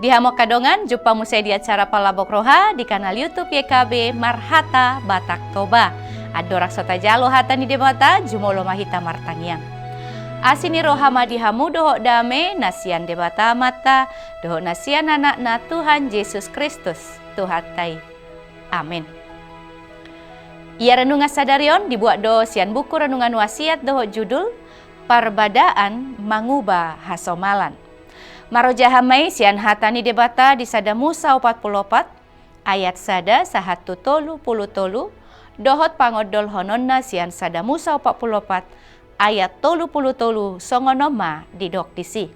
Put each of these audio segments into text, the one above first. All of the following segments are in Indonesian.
Di Hamok Kadongan, jumpa musai di acara Palabok Roha di kanal YouTube YKB Marhata Batak Toba. Adorak sota jalo hata ni debata jumolo mahita martangiang. Asini rohama di hamu dohok dame nasian debata mata dohok nasian anak na Tuhan Yesus Kristus Tuhatai. Amin. Ia renungan sadarion dibuat do sian buku renungan wasiat dohok judul Perbadaan Mangubah Hasomalan. Marojahamai sian hatani debata di sada Musa 44 ayat sada sahatu tolu puluh tolu dohot pangodol hononna sian sada Musa 44 ayat tolu puluh tolu songonoma didok disi.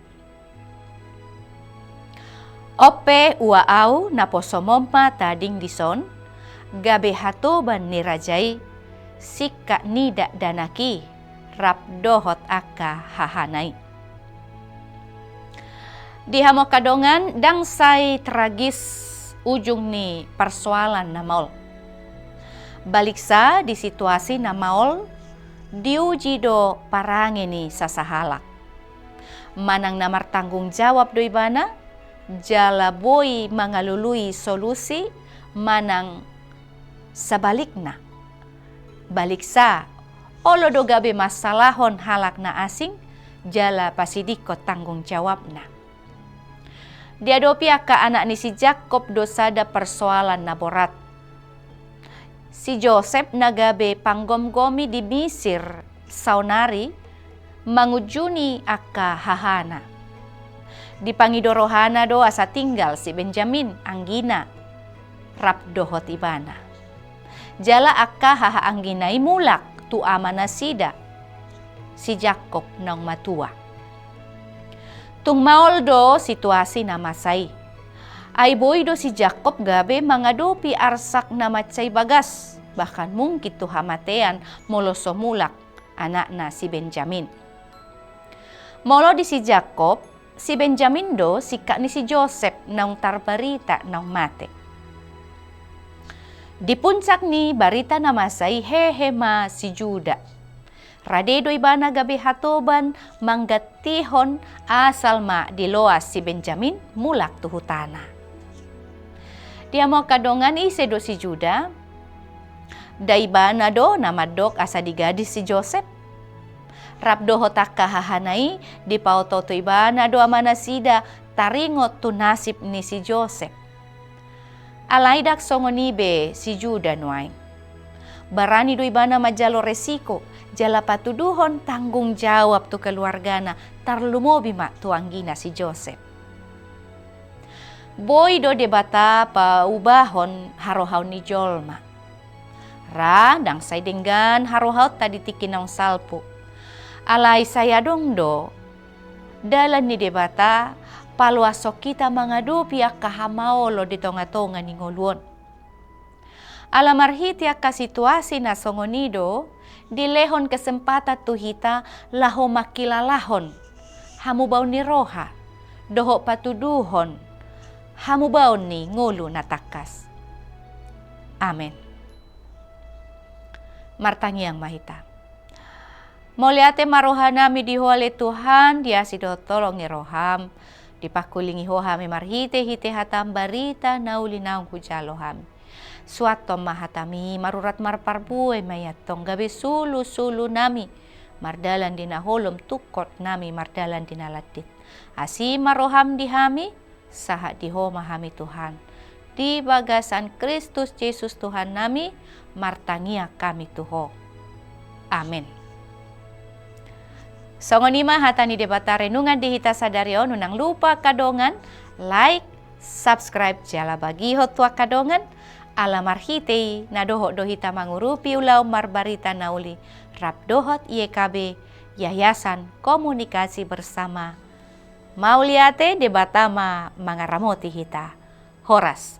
Ope uaau naposomompa tading dison gabe hatoban nirajai sikka nidak danaki rap dohot akka hahanai. Di Hamok Kadongan dangsai tragis ujung ni persoalan namaol. Baliksa di situasi namaol diuji do parange ni sasahalak. Manang namar tanggung jawab do ibana jala boy mangalului solusi manang sabalikna. Baliksa olo do gabe masalahon halak na asing jala pasidiko tanggung jawabna. Diadopi akka anak ni si Jakob dosada persoalan naborat. Si Joseph nagabe panggom-gomi di Misir saunari mangujuni akka hahana. Di pangidorohana do asa tinggal si Benjamin anggina rap dohot ibana. Jala akka haha angginai mulak tu amana sida si Jakob nang matua. Tung maol do situasi na masay. Ay boy do si Jacob gabe mangadopi arsak na matsay bagas. Bahkan mungkin tu hamatean moloso mulak anak na si Benjamin. Molo di si Jacob, si Benjamin do sika ni si Joseph naung tarbarita naung mate. Di puncak ni barita na masay hehema si Juda. Radedo ibana gabi hatoban manggatihon asal ma diloas si Benjamin mulak tuhutana. Dia mau kadongan ise do si Juda. Daibana do namadok asa digadis si Joseph. Rabdo hotak kahahanai di pauto ibana do amana sida taringot tu nasib ni si Joseph. Alaidak songonibe si Juda nuai. Barani do ibana majalo resiko. Jala patuduhon tanggung jawab tu keluargana tarlumobi mak tu anggina si Joseph. Boy do debata pa ubahon harohau ni jolma. Ra dang say denggan harohau tadi tikinong salpu. Alay saya dong do. Dalan ni debata paluaso kita mangadupi akka hamaolo di tonga-tonga ni ngoluon. Alamarhiti akka situasi na songonido dilehon kesempatan tuhita laho makilalahon hamubau ni roha doho patuduhon hamubau ni ngulu natakas. Amen. Martangiang mahita. Moliate maroha nami dihuale Tuhan dia sido tolong roham dipakulingi hohami marhite hite hatam barita nauli naung hujalo hami. Suato mahatami marurat marparbuay mayatong gabi sulu nami mardalan dinaholom tukot nami mardalan dinalatit. Asi maroham dihami sahat dihoma hami Tuhan. Di bagasan Kristus Yesus Tuhan nami martangia kami tuho. Amin. Songonima hatani debata renungan dihita sadarion unang lupa kadongan like subscribe jala bagi hotwa kadongan alamarhite na dohot dohita mangurupi ulau marbarita nauli rap dohot YKB Yayasan Komunikasi Bersama Mauliate debatama mangaramoti hita. Horas